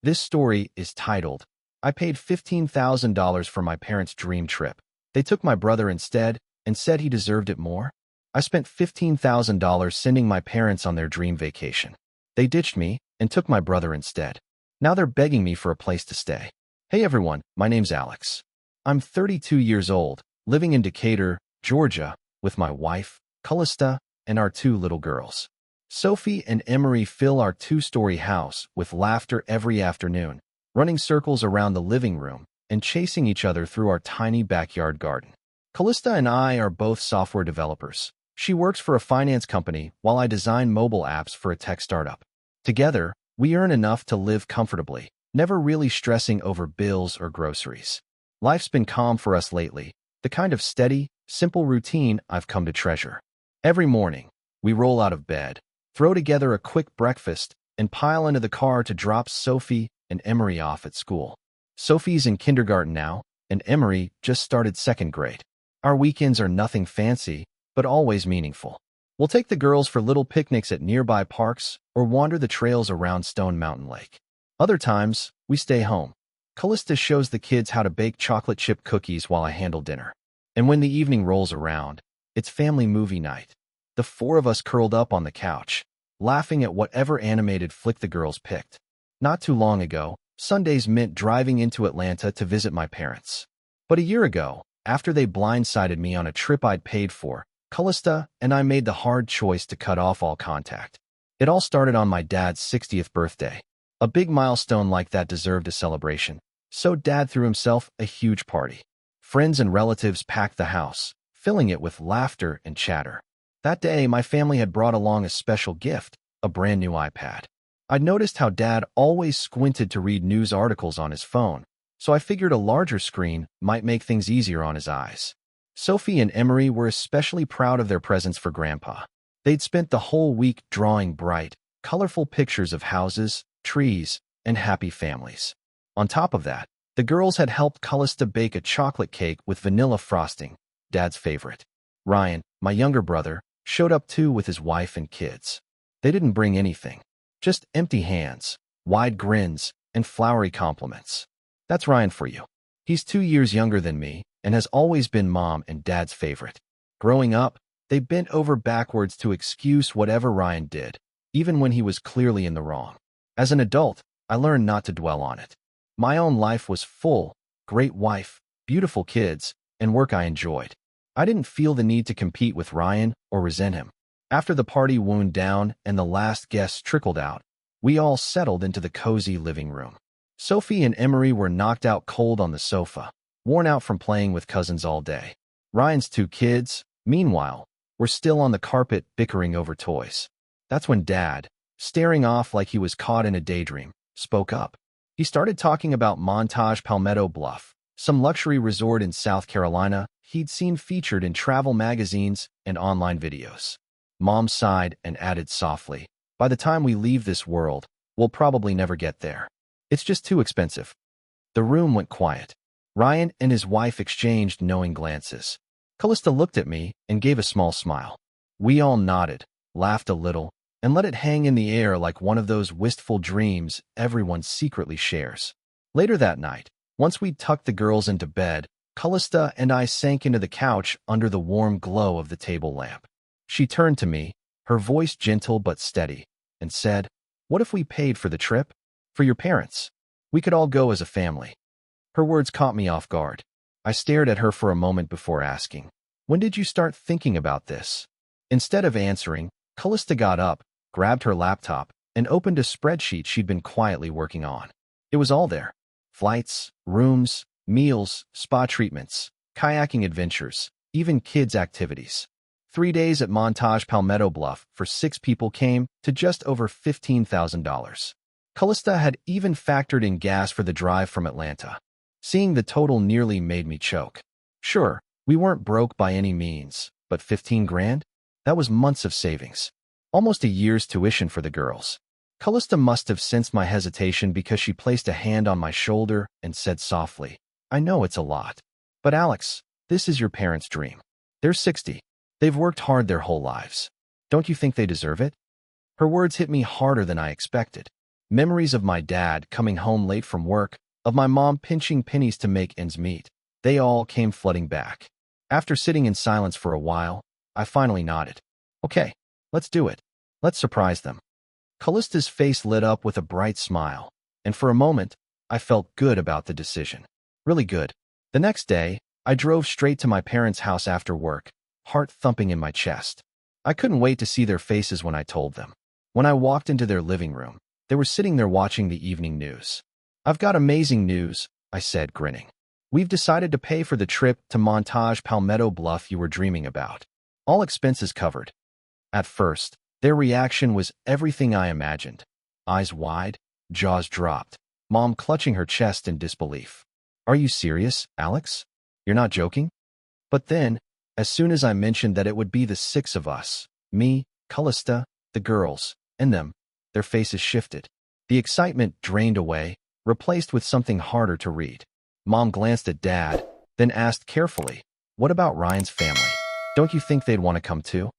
This story is titled, I Paid $15,000 for My Parents' Dream Trip. They took my brother instead and said he deserved it more. I spent $15,000 sending my parents on their dream vacation. They ditched me and took my brother instead. Now they're begging me for a place to stay. Hey everyone, my name's Alex. I'm 32 years old, living in Decatur, Georgia, with my wife, Kalista, and our two little girls. Sophie and Emery fill our two-story house with laughter every afternoon, running circles around the living room and chasing each other through our tiny backyard garden. Kalista and I are both software developers. She works for a finance company while I design mobile apps for a tech startup. Together, we earn enough to live comfortably, never really stressing over bills or groceries. Life's been calm for us lately, the kind of steady, simple routine I've come to treasure. Every morning, we roll out of bed, throw together a quick breakfast, and pile into the car to drop Sophie and Emery off at school. Sophie's in kindergarten now, and Emery just started second grade. Our weekends are nothing fancy, but always meaningful. We'll take the girls for little picnics at nearby parks or wander the trails around Stone Mountain Lake. Other times, we stay home. Kalista shows the kids how to bake chocolate chip cookies while I handle dinner. And when the evening rolls around, it's family movie night. The four of us curled up on the couch, laughing at whatever animated flick the girls picked. Not too long ago, Sundays meant driving into Atlanta to visit my parents. But a year ago, after they blindsided me on a trip I'd paid for, Kalista and I made the hard choice to cut off all contact. It all started on my dad's 60th birthday. A big milestone like that deserved a celebration, so Dad threw himself a huge party. Friends and relatives packed the house, filling it with laughter and chatter. That day, my family had brought along a special gift, a brand new iPad. I'd noticed how Dad always squinted to read news articles on his phone, so I figured a larger screen might make things easier on his eyes. Sophie and Emery were especially proud of their presents for Grandpa. They'd spent the whole week drawing bright, colorful pictures of houses, trees, and happy families. On top of that, the girls had helped Kalista bake a chocolate cake with vanilla frosting, Dad's favorite. Ryan, my younger brother, showed up too with his wife and kids. They didn't bring anything, just empty hands, wide grins, and flowery compliments. That's Ryan for you. He's 2 years younger than me and has always been Mom and Dad's favorite. Growing up, they bent over backwards to excuse whatever Ryan did, even when he was clearly in the wrong. As an adult, I learned not to dwell on it. My own life was full, great wife, beautiful kids, and work I enjoyed. I didn't feel the need to compete with Ryan or resent him. After the party wound down and the last guests trickled out, we all settled into the cozy living room. Sophie and Emery were knocked out cold on the sofa, worn out from playing with cousins all day. Ryan's two kids, meanwhile, were still on the carpet bickering over toys. That's when Dad, staring off like he was caught in a daydream, spoke up. He started talking about Montage Palmetto Bluff, some luxury resort in South Carolina he'd seen featured in travel magazines and online videos. Mom sighed and added softly, "By the time we leave this world, we'll probably never get there. It's just too expensive." The room went quiet. Ryan and his wife exchanged knowing glances. Kalista looked at me and gave a small smile. We all nodded, laughed a little, and let it hang in the air like one of those wistful dreams everyone secretly shares. Later that night, once we'd tucked the girls into bed, Kalista and I sank into the couch under the warm glow of the table lamp. She turned to me, her voice gentle but steady, and said, "What if we paid for the trip? For your parents? We could all go as a family." Her words caught me off guard. I stared at her for a moment before asking, "When did you start thinking about this?" Instead of answering, Kalista got up, grabbed her laptop, and opened a spreadsheet she'd been quietly working on. It was all there. Flights, rooms, meals, spa treatments, kayaking adventures, even kids' activities. 3 days at Montage Palmetto Bluff for 6 people came to just over $15,000. Kalista had even factored in gas for the drive from Atlanta. Seeing the total nearly made me choke. Sure, we weren't broke by any means, but 15 grand? That was months of savings. Almost a year's tuition for the girls. Kalista must have sensed my hesitation because she placed a hand on my shoulder and said softly, "I know it's a lot. But Alex, this is your parents' dream. They're 60. They've worked hard their whole lives. Don't you think they deserve it?" Her words hit me harder than I expected. Memories of my dad coming home late from work, of my mom pinching pennies to make ends meet, they all came flooding back. After sitting in silence for a while, I finally nodded. Okay, let's do it. Let's surprise them. Kalista's face lit up with a bright smile, and for a moment, I felt good about the decision. Really good. The next day, I drove straight to my parents' house after work, heart thumping in my chest. I couldn't wait to see their faces when I told them. When I walked into their living room, they were sitting there watching the evening news. "I've got amazing news," I said, grinning. "We've decided to pay for the trip to Montage Palmetto Bluff you were dreaming about. All expenses covered." At first, their reaction was everything I imagined. Eyes wide, jaws dropped, Mom clutching her chest in disbelief. "Are you serious, Alex? You're not joking?" But then, as soon as I mentioned that it would be the six of us, me, Kalista, the girls, and them, their faces shifted. The excitement drained away, replaced with something harder to read. Mom glanced at Dad, then asked carefully, "What about Ryan's family? Don't you think they'd want to come too?"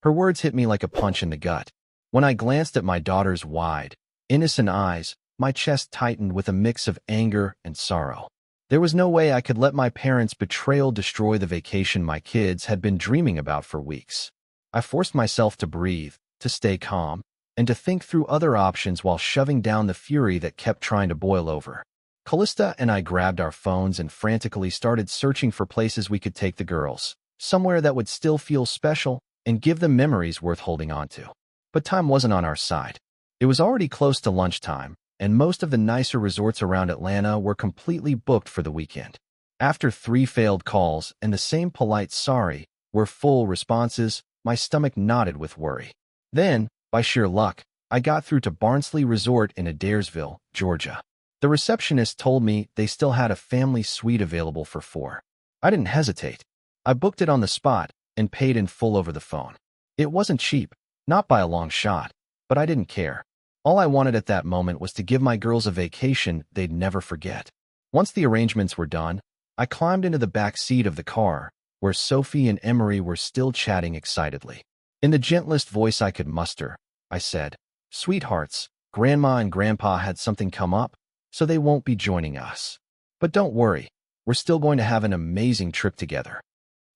Her words hit me like a punch in the gut. When I glanced at my daughter's wide, innocent eyes, my chest tightened with a mix of anger and sorrow. There was no way I could let my parents' betrayal destroy the vacation my kids had been dreaming about for weeks. I forced myself to breathe, to stay calm, and to think through other options while shoving down the fury that kept trying to boil over. Kalista and I grabbed our phones and frantically started searching for places we could take the girls, somewhere that would still feel special and give them memories worth holding on to. But time wasn't on our side. It was already close to lunchtime, and most of the nicer resorts around Atlanta were completely booked for the weekend. After 3 failed calls and the same polite "sorry" were full responses, my stomach knotted with worry. Then, by sheer luck, I got through to Barnsley Resort in Adairsville, Georgia. The receptionist told me they still had a family suite available for 4. I didn't hesitate. I booked it on the spot and paid in full over the phone. It wasn't cheap, not by a long shot, but I didn't care. All I wanted at that moment was to give my girls a vacation they'd never forget. Once the arrangements were done, I climbed into the back seat of the car, where Sophie and Emery were still chatting excitedly. In the gentlest voice I could muster, I said, "Sweethearts, Grandma and Grandpa had something come up, so they won't be joining us. But don't worry, we're still going to have an amazing trip together."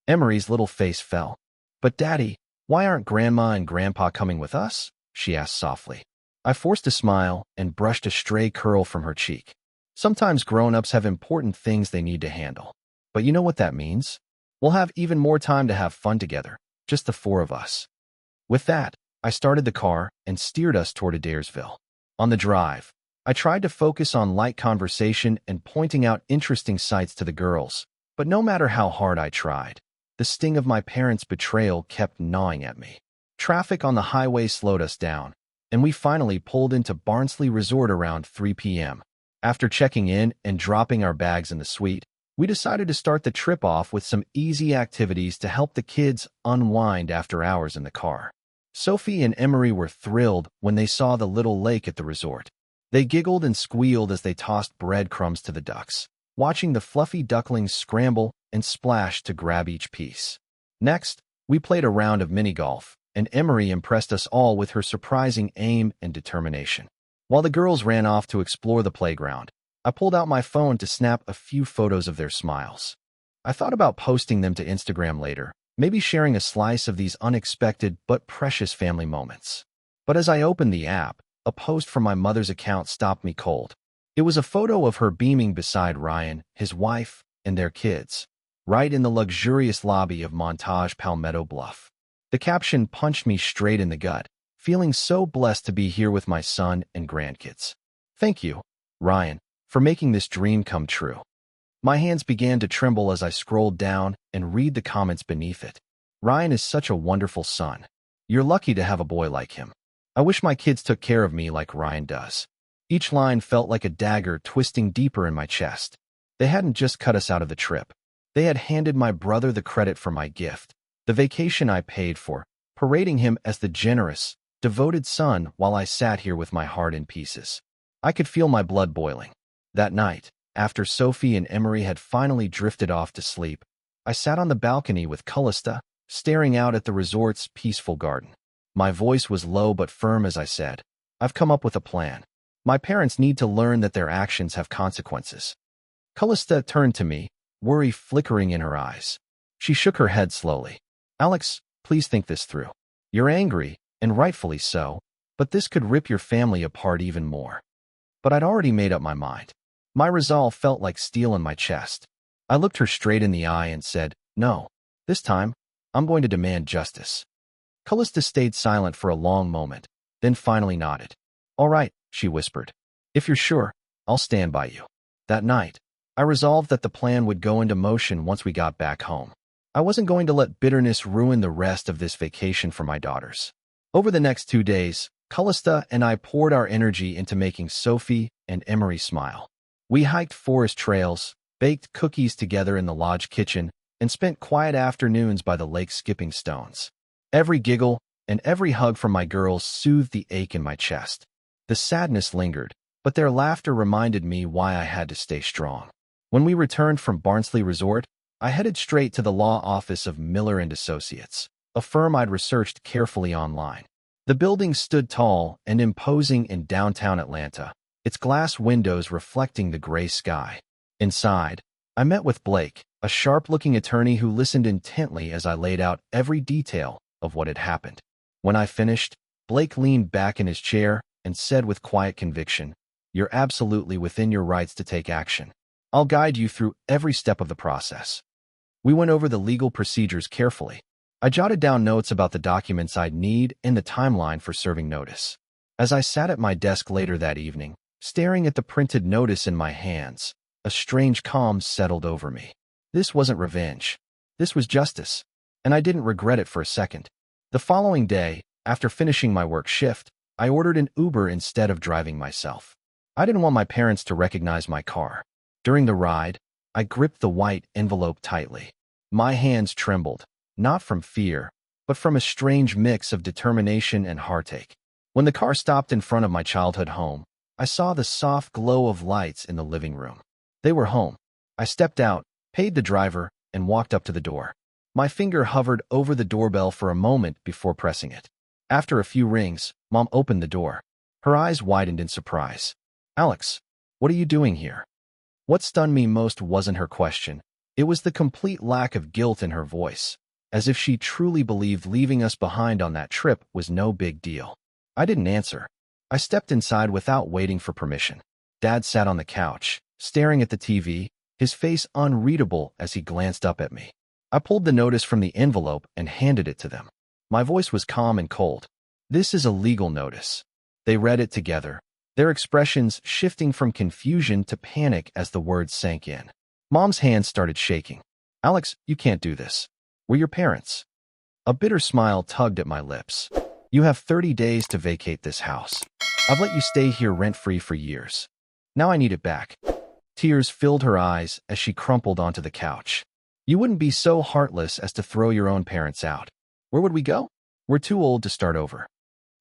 Emery's little face fell. "But Daddy, why aren't Grandma and Grandpa coming with us?" she asked softly. I forced a smile and brushed a stray curl from her cheek. "Sometimes grown-ups have important things they need to handle. But you know what that means? We'll have even more time to have fun together, just the 4 of us." With that, I started the car and steered us toward Adairsville. On the drive, I tried to focus on light conversation and pointing out interesting sights to the girls, but no matter how hard I tried, the sting of my parents' betrayal kept gnawing at me. Traffic on the highway slowed us down, and we finally pulled into Barnsley Resort around 3 p.m. After checking in and dropping our bags in the suite, we decided to start the trip off with some easy activities to help the kids unwind after hours in the car. Sophie and Emery were thrilled when they saw the little lake at the resort. They giggled and squealed as they tossed breadcrumbs to the ducks, watching the fluffy ducklings scramble and splash to grab each piece. Next, we played a round of mini-golf, and Emery impressed us all with her surprising aim and determination. While the girls ran off to explore the playground, I pulled out my phone to snap a few photos of their smiles. I thought about posting them to Instagram later, maybe sharing a slice of these unexpected but precious family moments. But as I opened the app, a post from my mother's account stopped me cold. It was a photo of her beaming beside Ryan, his wife, and their kids, right in the luxurious lobby of Montage Palmetto Bluff. The caption punched me straight in the gut, feeling so blessed to be here with my son and grandkids. "Thank you, Ryan, for making this dream come true." My hands began to tremble as I scrolled down and read the comments beneath it. "Ryan is such a wonderful son. You're lucky to have a boy like him. I wish my kids took care of me like Ryan does." Each line felt like a dagger twisting deeper in my chest. They hadn't just cut us out of the trip. They had handed my brother the credit for my gift, the vacation I paid for, parading him as the generous, devoted son while I sat here with my heart in pieces. I could feel my blood boiling. That night, after Sophie and Emery had finally drifted off to sleep, I sat on the balcony with Kalista, staring out at the resort's peaceful garden. My voice was low but firm as I said, "I've come up with a plan. My parents need to learn that their actions have consequences. Kalista turned to me, worry flickering in her eyes. She shook her head slowly. Alex, please think this through. You're angry, and rightfully so, but this could rip your family apart even more. But I'd already made up my mind. My resolve felt like steel in my chest. I looked her straight in the eye and said, no, this time, I'm going to demand justice. Kalista stayed silent for a long moment, then finally nodded. All right, she whispered. If you're sure, I'll stand by you. That night, I resolved that the plan would go into motion once we got back home. I wasn't going to let bitterness ruin the rest of this vacation for my daughters. Over the next 2 days, Kalista and I poured our energy into making Sophie and Emery smile. We hiked forest trails, baked cookies together in the lodge kitchen, and spent quiet afternoons by the lake skipping stones. Every giggle and every hug from my girls soothed the ache in my chest. The sadness lingered, but their laughter reminded me why I had to stay strong. When we returned from Barnsley Resort, I headed straight to the law office of Miller and Associates, a firm I'd researched carefully online. The building stood tall and imposing in downtown Atlanta, its glass windows reflecting the gray sky. Inside, I met with Blake, a sharp-looking attorney who listened intently as I laid out every detail of what had happened. When I finished, Blake leaned back in his chair and said with quiet conviction, "You're absolutely within your rights to take action. I'll guide you through every step of the process." We went over the legal procedures carefully. I jotted down notes about the documents I'd need and the timeline for serving notice. As I sat at my desk later that evening, staring at the printed notice in my hands, a strange calm settled over me. This wasn't revenge. This was justice, and I didn't regret it for a second. The following day, after finishing my work shift, I ordered an Uber instead of driving myself. I didn't want my parents to recognize my car. During the ride, I gripped the white envelope tightly. My hands trembled, not from fear, but from a strange mix of determination and heartache. When the car stopped in front of my childhood home, I saw the soft glow of lights in the living room. They were home. I stepped out, paid the driver, and walked up to the door. My finger hovered over the doorbell for a moment before pressing it. After a few rings, Mom opened the door. Her eyes widened in surprise. "Alex, what are you doing here?" What stunned me most wasn't her question. It was the complete lack of guilt in her voice, as if she truly believed leaving us behind on that trip was no big deal. I didn't answer. I stepped inside without waiting for permission. Dad sat on the couch, staring at the TV, his face unreadable as he glanced up at me. I pulled the notice from the envelope and handed it to them. My voice was calm and cold. "This is a legal notice." They read it together, their expressions shifting from confusion to panic as the words sank in. Mom's hands started shaking. "Alex, you can't do this. We're your parents." A bitter smile tugged at my lips. "You have 30 days to vacate this house. I've let you stay here rent-free for years. Now I need it back." Tears filled her eyes as she crumpled onto the couch. "You wouldn't be so heartless as to throw your own parents out. Where would we go? We're too old to start over."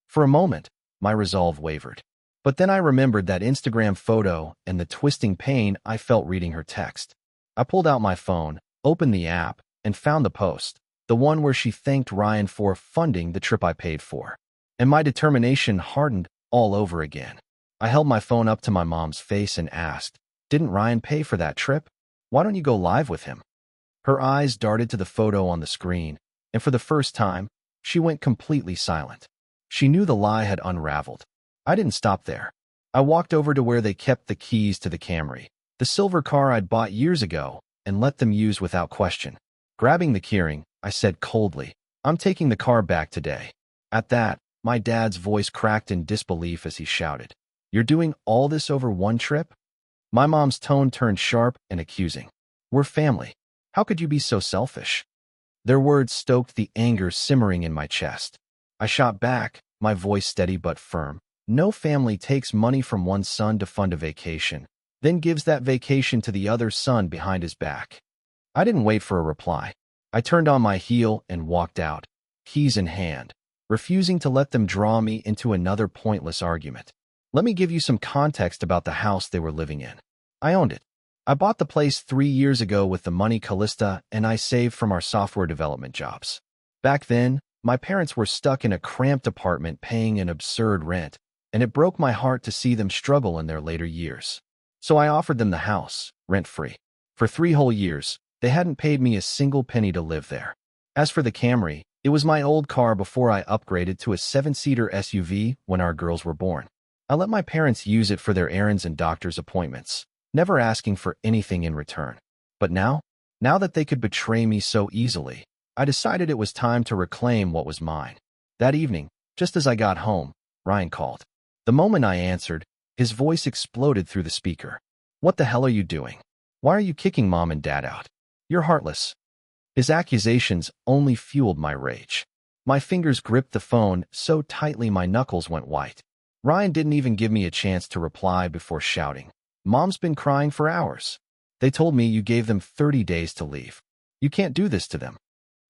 For a moment, my resolve wavered. But then I remembered that Instagram photo and the twisting pain I felt reading her text. I pulled out my phone, opened the app, and found the post, the one where she thanked Ryan for funding the trip I paid for. And my determination hardened all over again. I held my phone up to my mom's face and asked, "Didn't Ryan pay for that trip? Why don't you go live with him?" Her eyes darted to the photo on the screen, and for the first time, she went completely silent. She knew the lie had unraveled. I didn't stop there. I walked over to where they kept the keys to the Camry, the silver car I'd bought years ago, and let them use without question. Grabbing the keyring, I said coldly, "I'm taking the car back today." At that, my dad's voice cracked in disbelief as he shouted, "You're doing all this over one trip?" My mom's tone turned sharp and accusing. "We're family. How could you be so selfish?" Their words stoked the anger simmering in my chest. I shot back, my voice steady but firm. "No family takes money from one son to fund a vacation, then gives that vacation to the other son behind his back." I didn't wait for a reply. I turned on my heel and walked out, keys in hand, refusing to let them draw me into another pointless argument. Let me give you some context about the house they were living in. I owned it. I bought the place 3 years ago with the money Kalista and I saved from our software development jobs. Back then, my parents were stuck in a cramped apartment paying an absurd rent, and it broke my heart to see them struggle in their later years. So I offered them the house, rent-free. For 3 whole years, they hadn't paid me a single penny to live there. As for the Camry, it was my old car before I upgraded to a 7-seater SUV when our girls were born. I let my parents use it for their errands and doctor's appointments, never asking for anything in return. But now that they could betray me so easily, I decided it was time to reclaim what was mine. That evening, just as I got home, Ryan called. The moment I answered, his voice exploded through the speaker. "What the hell are you doing? Why are you kicking Mom and Dad out? You're heartless." His accusations only fueled my rage. My fingers gripped the phone so tightly my knuckles went white. Ryan didn't even give me a chance to reply before shouting, "Mom's been crying for hours. They told me you gave them 30 days to leave. You can't do this to them."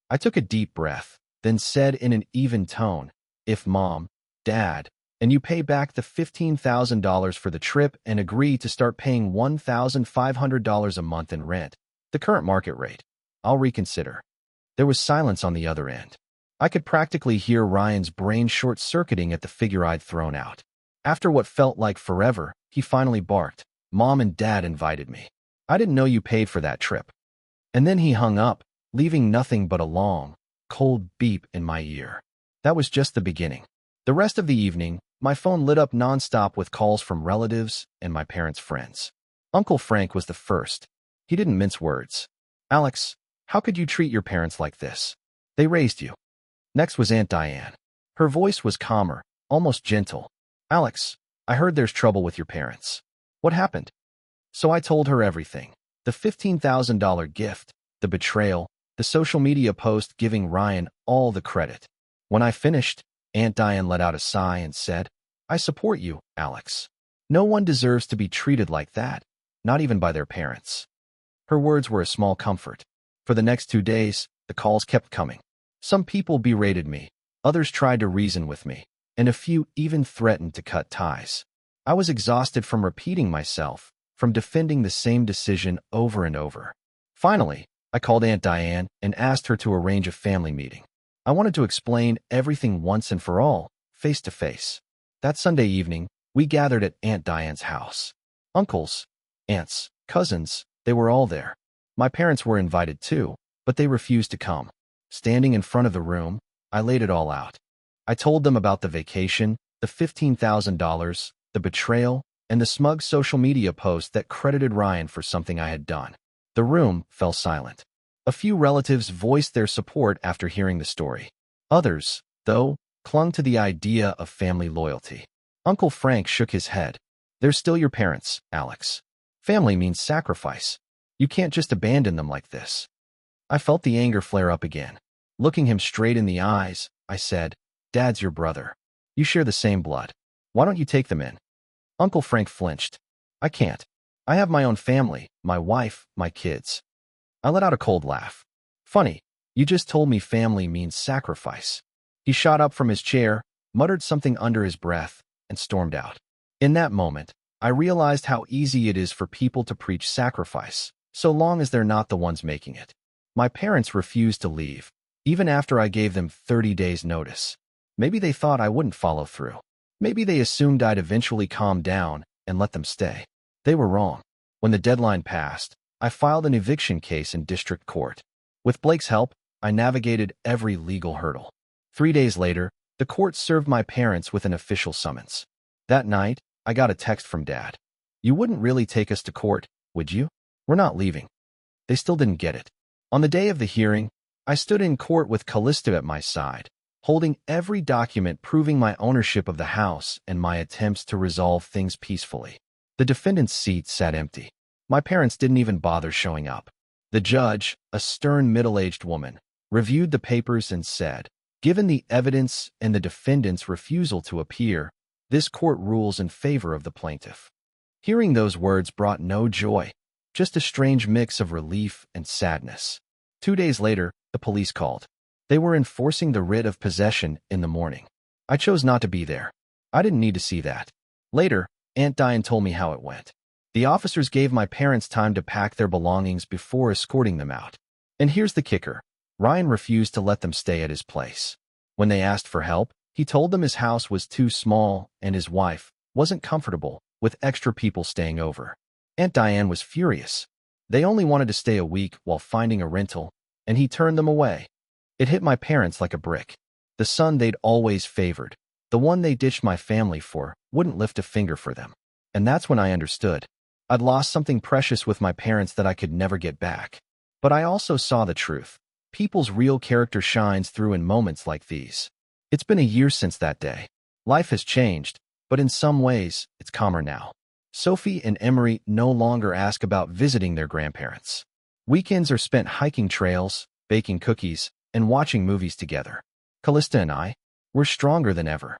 I took a deep breath, then said in an even tone, "If Mom, Dad, and you pay back the $15,000 for the trip and agree to start paying $1,500 a month in rent, the current market rate, I'll reconsider." There was silence on the other end. I could practically hear Ryan's brain short-circuiting at the figure I'd thrown out. After what felt like forever, he finally barked, "Mom and Dad invited me. I didn't know you paid for that trip." And then he hung up, leaving nothing but a long, cold beep in my ear. That was just the beginning. The rest of the evening, my phone lit up nonstop with calls from relatives and my parents' friends. Uncle Frank was the first. He didn't mince words. "Alex, how could you treat your parents like this? They raised you." Next was Aunt Diane. Her voice was calmer, almost gentle. "Alex, I heard there's trouble with your parents. What happened?" So I told her everything. The $15,000 gift, the betrayal, the social media post giving Ryan all the credit. When I finished, Aunt Diane let out a sigh and said, "I support you, Alex. No one deserves to be treated like that, not even by their parents." Her words were a small comfort. For the next 2 days, the calls kept coming. Some people berated me, others tried to reason with me, and a few even threatened to cut ties. I was exhausted from repeating myself, from defending the same decision over and over. Finally, I called Aunt Diane and asked her to arrange a family meeting. I wanted to explain everything once and for all, face to face. That Sunday evening, we gathered at Aunt Diane's house. Uncles, aunts, cousins, they were all there. My parents were invited too, but they refused to come. Standing in front of the room, I laid it all out. I told them about the vacation, the $15,000, the betrayal, and the smug social media post that credited Ryan for something I had done. The room fell silent. A few relatives voiced their support after hearing the story. Others, though, clung to the idea of family loyalty. Uncle Frank shook his head. "They're still your parents, Alex. Family means sacrifice. You can't just abandon them like this." I felt the anger flare up again. Looking him straight in the eyes, I said, "Dad's your brother. You share the same blood. Why don't you take them in?" Uncle Frank flinched. "I can't. I have my own family, my wife, my kids." I let out a cold laugh. "Funny, you just told me family means sacrifice." He shot up from his chair, muttered something under his breath, and stormed out. In that moment, I realized how easy it is for people to preach sacrifice, so long as they're not the ones making it. My parents refused to leave, even after I gave them 30 days' notice. Maybe they thought I wouldn't follow through. Maybe they assumed I'd eventually calm down and let them stay. They were wrong. When the deadline passed, I filed an eviction case in district court. With Blake's help, I navigated every legal hurdle. 3 days later, the court served my parents with an official summons. That night, I got a text from Dad. "You wouldn't really take us to court, would you? We're not leaving." They still didn't get it. On the day of the hearing, I stood in court with Kalista at my side, holding every document proving my ownership of the house and my attempts to resolve things peacefully. The defendant's seat sat empty. My parents didn't even bother showing up. The judge, a stern middle-aged woman, reviewed the papers and said, "Given the evidence and the defendant's refusal to appear, this court rules in favor of the plaintiff." Hearing those words brought no joy, just a strange mix of relief and sadness. 2 days later, the police called. They were enforcing the writ of possession in the morning. I chose not to be there. I didn't need to see that. Later, Aunt Diane told me how it went. The officers gave my parents time to pack their belongings before escorting them out. And here's the kicker. Ryan refused to let them stay at his place. When they asked for help, He told them his house was too small and his wife wasn't comfortable with extra people staying over. Aunt Diane was furious. They only wanted to stay a week while finding a rental, and he turned them away. It hit my parents like a brick. The son they'd always favored, the one they ditched my family for, wouldn't lift a finger for them. And that's when I understood. I'd lost something precious with my parents that I could never get back. But I also saw the truth. People's real character shines through in moments like these. It's been a year since that day. Life has changed, but in some ways, it's calmer now. Sophie and Emery no longer ask about visiting their grandparents. Weekends are spent hiking trails, baking cookies, and watching movies together. Kalista and I, we're stronger than ever.